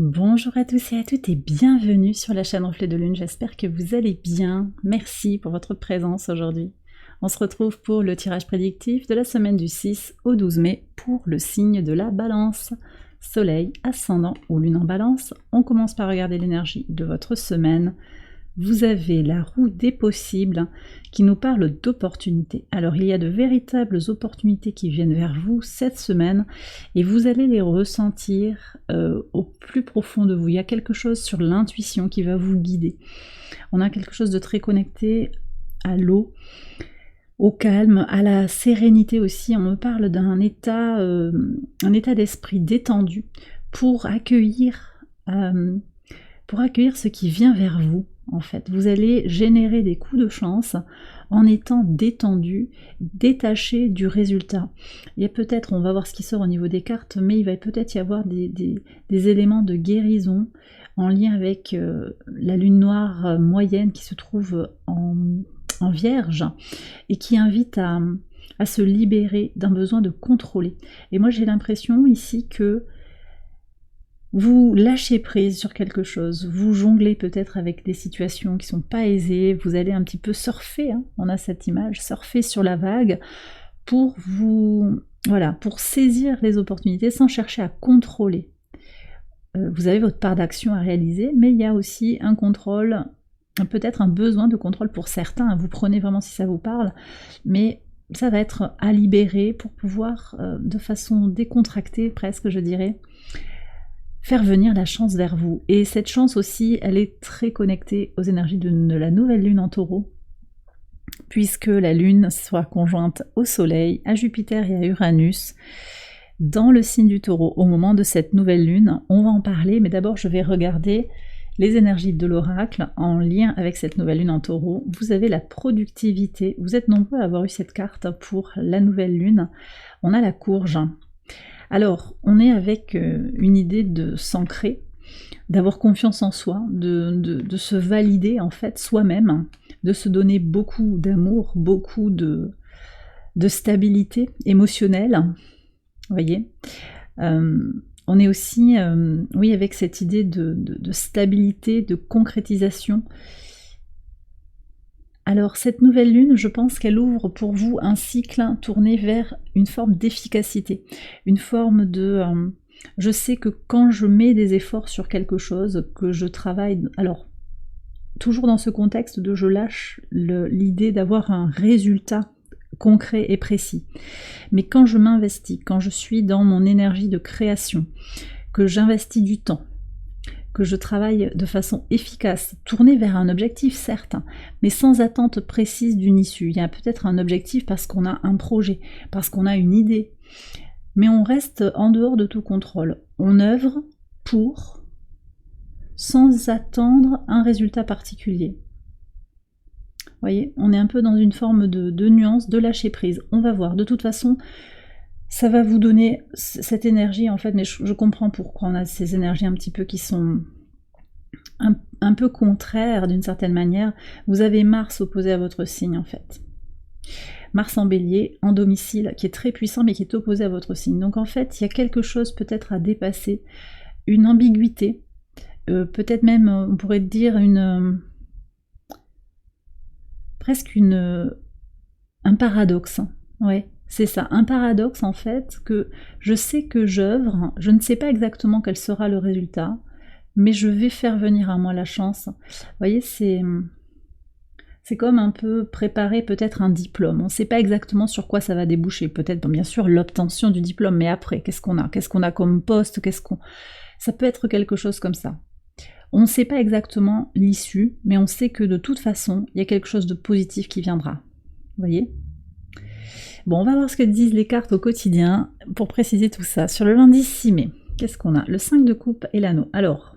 Bonjour à tous et à toutes et bienvenue sur la chaîne Reflet de Lune, j'espère que vous allez bien. Merci pour votre présence aujourd'hui. On se retrouve pour le tirage prédictif de la semaine du 6 au 12 mai pour le signe de la Balance. Soleil, ascendant ou lune en Balance, on commence par regarder l'énergie de votre semaine. Vous avez la roue des possibles qui nous parle d'opportunités. Alors il y a de véritables opportunités qui viennent vers vous cette semaine et vous allez les ressentir au plus profond de vous. Il y a quelque chose sur l'intuition qui va vous guider. On a quelque chose de très connecté à l'eau, au calme, à la sérénité aussi. On me parle d'un état d'esprit détendu pour accueillir ce qui vient vers vous. En fait, vous allez générer des coups de chance en étant détendu, détaché du résultat. Il y a peut-être, on va voir ce qui sort au niveau des cartes, mais il va peut-être y avoir des éléments de guérison en lien avec la lune noire moyenne qui se trouve en Vierge et qui invite à se libérer d'un besoin de contrôler. Et moi j'ai l'impression ici que vous lâchez prise sur quelque chose, vous jonglez peut-être avec des situations qui ne sont pas aisées, vous allez un petit peu surfer, on a cette image, surfer sur la vague pour pour saisir les opportunités sans chercher à contrôler. Vous avez votre part d'action à réaliser, mais il y a aussi un contrôle, peut-être un besoin de contrôle pour certains, vous prenez vraiment si ça vous parle, mais ça va être à libérer pour pouvoir, de façon décontractée presque je dirais, faire venir la chance vers vous. Et cette chance aussi, elle est très connectée aux énergies de la nouvelle lune en taureau, puisque la lune sera conjointe au soleil, à Jupiter et à Uranus, dans le signe du taureau au moment de cette nouvelle lune. On va en parler, mais d'abord je vais regarder les énergies de l'oracle en lien avec cette nouvelle lune en taureau. Vous avez la productivité, vous êtes nombreux à avoir eu cette carte pour la nouvelle lune. On a la courge. Alors, on est avec une idée de s'ancrer, d'avoir confiance en soi, de se valider en fait soi-même, de se donner beaucoup d'amour, beaucoup de stabilité émotionnelle, vous voyez. On est aussi, oui, avec cette idée de stabilité, de concrétisation. Alors cette nouvelle lune, je pense qu'elle ouvre pour vous un cycle tourné vers une forme d'efficacité, une forme de... je sais que quand je mets des efforts sur quelque chose, que je travaille... Alors, toujours dans ce contexte de je lâche l'idée d'avoir un résultat concret et précis. Mais quand je m'investis, quand je suis dans mon énergie de création, que j'investis du temps, que je travaille de façon efficace, tournée vers un objectif certes, mais sans attente précise d'une issue. Il y a peut-être un objectif parce qu'on a un projet, parce qu'on a une idée, mais on reste en dehors de tout contrôle. On œuvre pour, sans attendre un résultat particulier. Vous voyez, on est un peu dans une forme de nuance, de lâcher prise. On va voir, de toute façon, ça va vous donner cette énergie en fait, mais je comprends pourquoi on a ces énergies un petit peu qui sont un peu contraires d'une certaine manière. Vous avez Mars opposé à votre signe en fait. Mars en bélier, en domicile, qui est très puissant mais qui est opposé à votre signe. Donc en fait, il y a quelque chose peut-être à dépasser, une ambiguïté, peut-être même, on pourrait dire, presque un paradoxe. Ouais. C'est ça, un paradoxe en fait, que je sais que j'œuvre, je ne sais pas exactement quel sera le résultat, mais je vais faire venir à moi la chance. Vous voyez, c'est comme un peu préparer peut-être un diplôme. On ne sait pas exactement sur quoi ça va déboucher. Peut-être, bon, bien sûr, l'obtention du diplôme, mais après, qu'est-ce qu'on a? Qu'est-ce qu'on a comme poste? Ça peut être quelque chose comme ça. On ne sait pas exactement l'issue, mais on sait que de toute façon, il y a quelque chose de positif qui viendra. Vous voyez? Bon, on va voir ce que disent les cartes au quotidien pour préciser tout ça. Sur le lundi 6 mai, qu'est-ce qu'on a? Le 5 de coupe et l'anneau. Alors,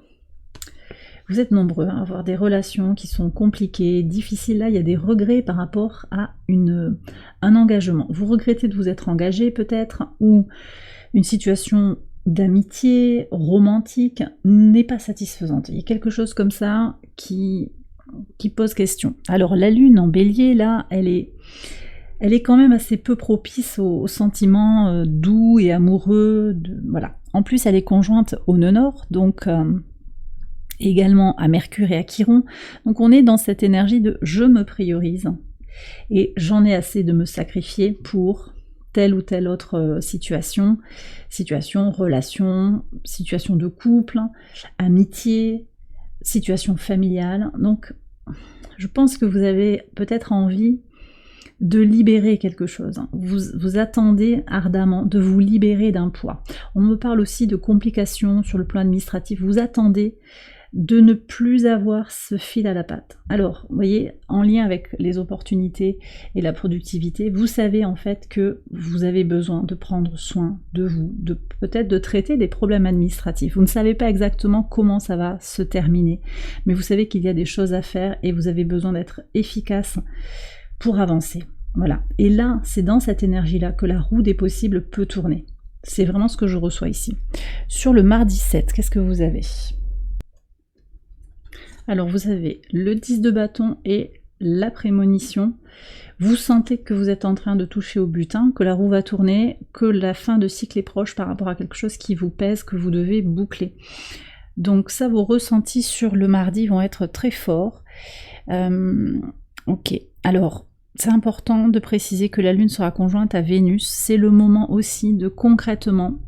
vous êtes nombreux à avoir des relations qui sont compliquées, difficiles. Là, il y a des regrets par rapport à un engagement. Vous regrettez de vous être engagé peut-être, ou une situation d'amitié romantique n'est pas satisfaisante. Il y a quelque chose comme ça qui pose question. Alors, la lune en bélier, là, elle est quand même assez peu propice aux sentiments doux et amoureux. Voilà. En plus, elle est conjointe au nœud nord, donc également à Mercure et à Chiron. Donc on est dans cette énergie de je me priorise et j'en ai assez de me sacrifier pour telle ou telle autre situation, relation, situation de couple, amitié, situation familiale. Donc je pense que vous avez peut-être envie de libérer quelque chose. Vous attendez ardemment de vous libérer d'un poids. On me parle aussi de complications sur le plan administratif. Vous attendez de ne plus avoir ce fil à la patte. Alors, vous voyez, en lien avec les opportunités et la productivité, vous savez en fait que vous avez besoin de prendre soin de vous, de peut-être de traiter des problèmes administratifs. Vous ne savez pas exactement comment ça va se terminer, mais vous savez qu'il y a des choses à faire et vous avez besoin d'être efficace pour avancer. Voilà. Et là, c'est dans cette énergie-là que la roue des possibles peut tourner. C'est vraiment ce que je reçois ici. Sur le mardi 7, qu'est-ce que vous avez ? Alors vous avez le 10 de bâton et la prémonition. Vous sentez que vous êtes en train de toucher au butin, que la roue va tourner, que la fin de cycle est proche par rapport à quelque chose qui vous pèse, que vous devez boucler. Donc ça, vos ressentis sur le mardi vont être très forts. Ok, alors c'est important de préciser que la Lune sera conjointe à Vénus. C'est le moment aussi de concrètement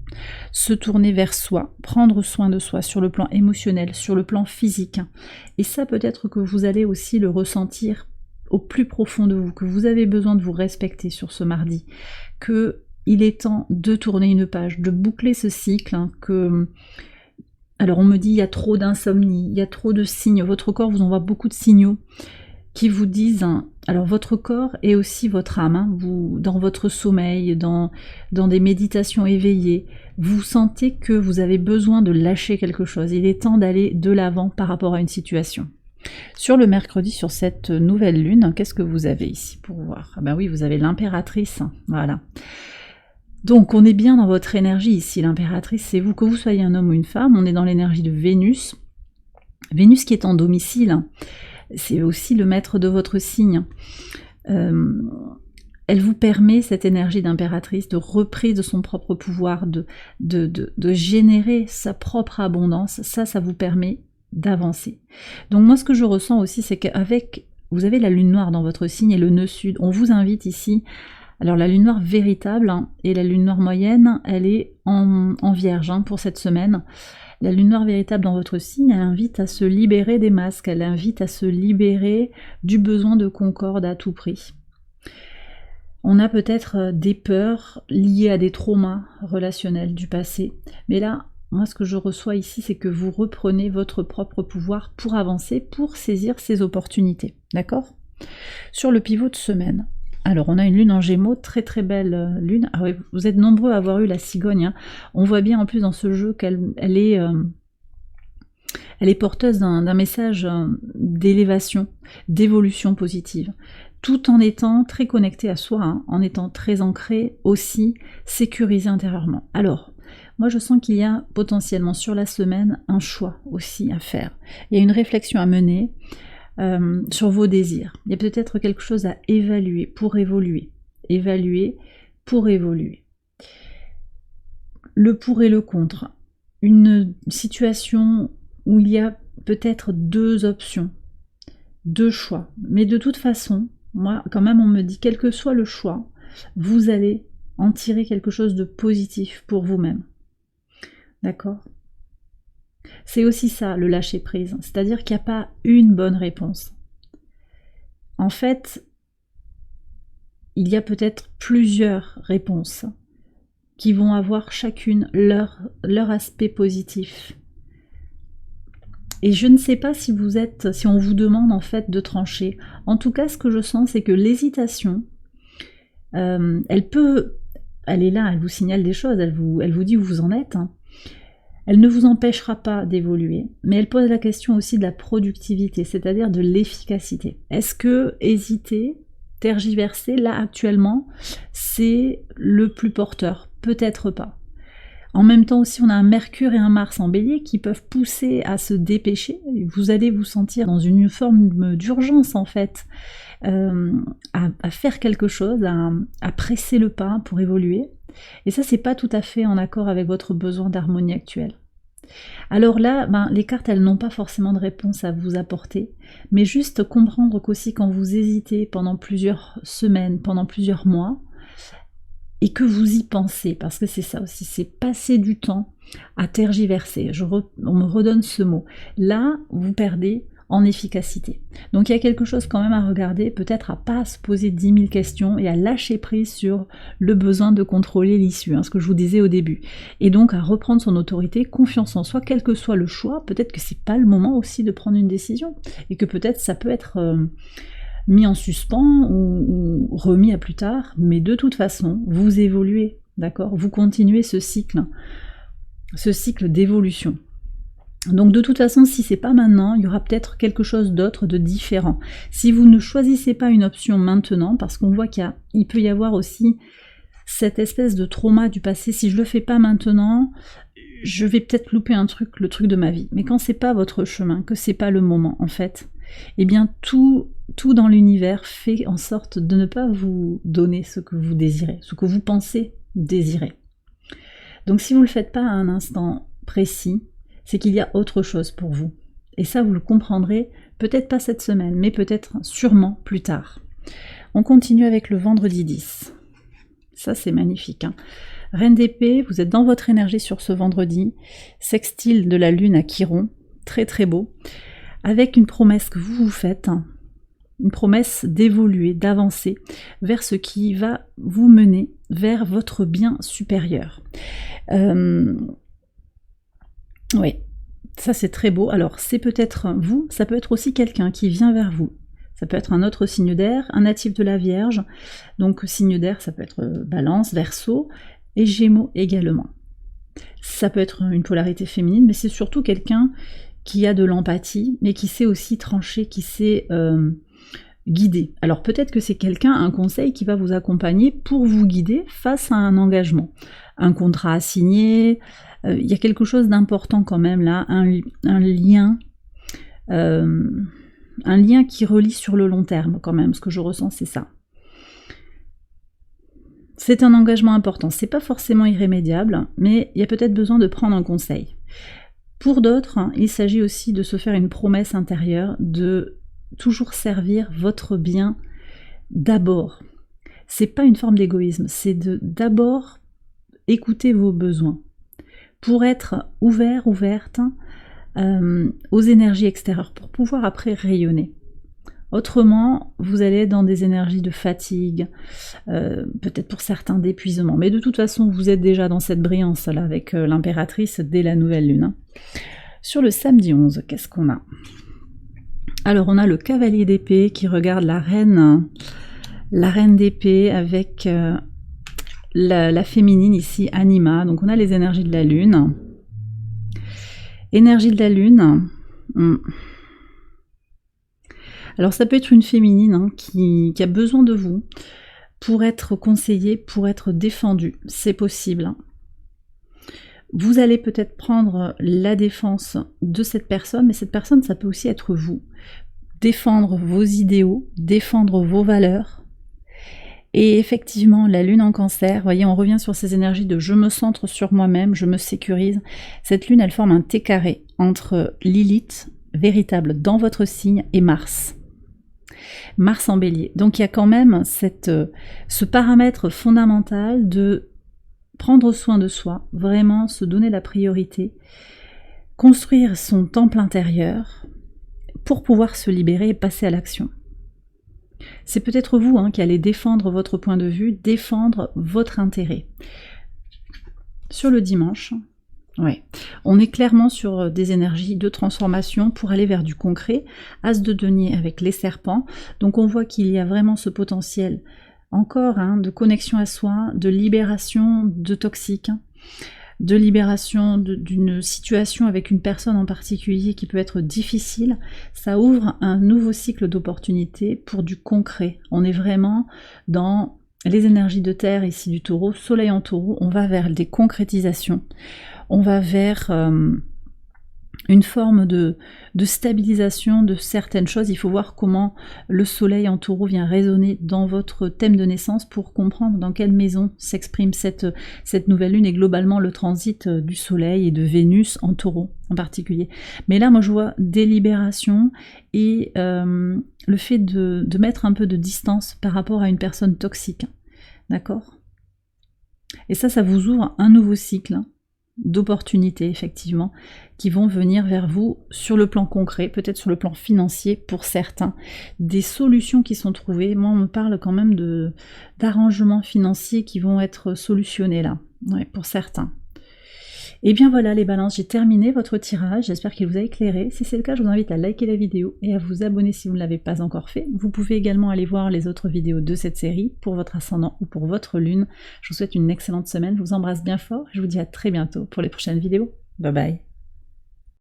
se tourner vers soi, prendre soin de soi sur le plan émotionnel, sur le plan physique. Et ça, peut-être que vous allez aussi le ressentir au plus profond de vous, que vous avez besoin de vous respecter sur ce mardi, que il est temps de tourner une page, de boucler ce cycle, que... Alors on me dit il y a trop d'insomnie, il y a trop de signes, votre corps vous envoie beaucoup de signaux qui vous disent, alors votre corps et aussi votre âme, vous, dans votre sommeil, dans des méditations éveillées, vous sentez que vous avez besoin de lâcher quelque chose. Il est temps d'aller de l'avant par rapport à une situation. Sur le mercredi, sur cette nouvelle lune, qu'est-ce que vous avez ici pour voir ? Ah ben oui, vous avez l'impératrice, voilà. Donc on est bien dans votre énergie ici, l'impératrice, c'est vous, que vous soyez un homme ou une femme, on est dans l'énergie de Vénus. Vénus qui est en domicile, c'est aussi le maître de votre signe. Elle vous permet, cette énergie d'impératrice, de reprise de son propre pouvoir, de générer sa propre abondance. Ça vous permet d'avancer. Donc moi, ce que je ressens aussi, c'est qu'avec, vous avez la lune noire dans votre signe et le nœud sud. On vous invite ici, alors la lune noire véritable et la lune noire moyenne, elle est en vierge pour cette semaine. La lune noire véritable dans votre signe, elle invite à se libérer des masques, elle invite à se libérer du besoin de concorde à tout prix. On a peut-être des peurs liées à des traumas relationnels du passé, mais là, moi ce que je reçois ici, c'est que vous reprenez votre propre pouvoir pour avancer, pour saisir ces opportunités, d'accord ? Sur le pivot de semaine, alors on a une lune en Gémeaux, très très belle lune. Ah oui, vous êtes nombreux à avoir eu la cigogne. On voit bien en plus dans ce jeu qu'elle est porteuse d'un message d'élévation, d'évolution positive, tout en étant très connectée à soi, en étant très ancrée aussi, sécurisée intérieurement. Alors, moi je sens qu'il y a potentiellement sur la semaine un choix aussi à faire. Il y a une réflexion à mener, sur vos désirs. Il y a peut-être quelque chose à évaluer pour évoluer. Évaluer pour évoluer. Le pour et le contre. Une situation où il y a peut-être deux options, deux choix. Mais de toute façon, moi, quand même, on me dit, quel que soit le choix, vous allez en tirer quelque chose de positif pour vous-même. D'accord ? C'est aussi ça, le lâcher-prise. C'est-à-dire qu'il n'y a pas une bonne réponse. En fait, il y a peut-être plusieurs réponses qui vont avoir chacune leur aspect positif. Et je ne sais pas si on vous demande en fait de trancher. En tout cas, ce que je sens, c'est que l'hésitation, elle est là, elle vous signale des choses, elle vous dit où vous en êtes. Elle ne vous empêchera pas d'évoluer, mais elle pose la question aussi de la productivité, c'est-à-dire de l'efficacité. Est-ce que hésiter, tergiverser, là actuellement, c'est le plus porteur? Peut-être pas. En même temps aussi, on a un Mercure et un Mars en Bélier qui peuvent pousser à se dépêcher. Vous allez vous sentir dans une forme d'urgence en fait, à faire quelque chose, à presser le pas pour évoluer. Et ça, c'est pas tout à fait en accord avec votre besoin d'harmonie actuelle. Alors là, les cartes, elles n'ont pas forcément de réponse à vous apporter, mais juste comprendre qu'aussi quand vous hésitez pendant plusieurs semaines, pendant plusieurs mois, et que vous y pensez, parce que c'est ça aussi, c'est passer du temps à tergiverser. On me redonne ce mot. Là, vous perdez en efficacité. Donc il y a quelque chose quand même à regarder, peut-être à pas se poser 10 000 questions et à lâcher prise sur le besoin de contrôler l'issue, ce que je vous disais au début. Et donc à reprendre son autorité, confiance en soi, quel que soit le choix, peut-être que c'est pas le moment aussi de prendre une décision, et que peut-être ça peut être mis en suspens ou remis à plus tard, mais de toute façon, vous évoluez, d'accord? Vous continuez ce cycle d'évolution. Donc de toute façon, si c'est pas maintenant, il y aura peut-être quelque chose d'autre de différent. Si vous ne choisissez pas une option maintenant, parce qu'on voit qu'il peut y avoir aussi cette espèce de trauma du passé, si je le fais pas maintenant, je vais peut-être louper le truc de ma vie. Mais quand c'est pas votre chemin, que c'est pas le moment en fait, eh bien tout dans l'univers fait en sorte de ne pas vous donner ce que vous désirez, ce que vous pensez désirer. Donc si vous le faites pas à un instant précis, c'est qu'il y a autre chose pour vous. Et ça, vous le comprendrez, peut-être pas cette semaine, mais peut-être sûrement plus tard. On continue avec le vendredi 10. Ça, c'est magnifique. Reine d'épée, vous êtes dans votre énergie sur ce vendredi. Sextile de la lune à Chiron, très très beau. Avec une promesse que vous vous faites, une promesse d'évoluer, d'avancer vers ce qui va vous mener vers votre bien supérieur. Oui, ça c'est très beau. Alors c'est peut-être vous, ça peut être aussi quelqu'un qui vient vers vous. Ça peut être un autre signe d'air, un natif de la Vierge. Donc signe d'air, ça peut être Balance, Verseau et Gémeaux également. Ça peut être une polarité féminine, mais c'est surtout quelqu'un qui a de l'empathie, mais qui sait aussi trancher, qui sait guider. Alors peut-être que c'est quelqu'un, un conseil qui va vous accompagner pour vous guider face à un engagement. Un contrat à signer, il y a quelque chose d'important quand même là, un lien qui relie sur le long terme quand même, ce que je ressens c'est ça. C'est un engagement important, c'est pas forcément irrémédiable, mais il y a peut-être besoin de prendre un conseil. Pour d'autres, il s'agit aussi de se faire une promesse intérieure, de toujours servir votre bien d'abord. C'est pas une forme d'égoïsme, c'est de d'abord écouter vos besoins pour être ouverte aux énergies extérieures, pour pouvoir après rayonner. Autrement, vous allez être dans des énergies de fatigue, peut-être pour certains d'épuisement, mais de toute façon, vous êtes déjà dans cette brillance-là avec l'impératrice dès la nouvelle lune. Sur le samedi 11, qu'est-ce qu'on a? Alors, on a le cavalier d'épée qui regarde la reine d'épée avec la féminine ici, Anima. Donc, on a les énergies de la lune. Énergie de la lune. Alors ça peut être une féminine qui a besoin de vous pour être conseillée, pour être défendue. C'est possible. Vous allez peut-être prendre la défense de cette personne, mais cette personne, ça peut aussi être vous. Défendre vos idéaux, défendre vos valeurs. Et effectivement, la lune en cancer, vous voyez, on revient sur ces énergies de je me centre sur moi-même, je me sécurise. Cette lune, elle forme un T carré entre Lilith, véritable dans votre signe, et Mars. Mars en bélier. Donc il y a quand même ce paramètre fondamental de prendre soin de soi, vraiment se donner la priorité, construire son temple intérieur pour pouvoir se libérer et passer à l'action. C'est peut-être vous qui allez défendre votre point de vue, défendre votre intérêt. Sur le dimanche, ouais, on est clairement sur des énergies de transformation pour aller vers du concret. As de denier avec les serpents. Donc on voit qu'il y a vraiment ce potentiel encore de connexion à soi, de libération de toxiques, de libération d'une situation avec une personne en particulier qui peut être difficile. Ça ouvre un nouveau cycle d'opportunités pour du concret. On est vraiment dans les énergies de terre ici du taureau, soleil en taureau, on va vers des concrétisations. On va vers une forme de stabilisation de certaines choses. Il faut voir comment le soleil en taureau vient résonner dans votre thème de naissance pour comprendre dans quelle maison s'exprime cette nouvelle lune et globalement le transit du soleil et de Vénus en taureau en particulier. Mais là, moi je vois des libérations et le fait de mettre un peu de distance par rapport à une personne toxique. D'accord? Et ça vous ouvre un nouveau cycle d'opportunités, effectivement, qui vont venir vers vous sur le plan concret, peut-être sur le plan financier pour certains, des solutions qui sont trouvées. Moi, on me parle quand même d'arrangements financiers qui vont être solutionnés là, ouais, pour certains. Et bien voilà les balances, j'ai terminé votre tirage, j'espère qu'il vous a éclairé. Si c'est le cas, je vous invite à liker la vidéo et à vous abonner si vous ne l'avez pas encore fait. Vous pouvez également aller voir les autres vidéos de cette série pour votre ascendant ou pour votre lune. Je vous souhaite une excellente semaine, je vous embrasse bien fort, je vous dis à très bientôt pour les prochaines vidéos. Bye bye.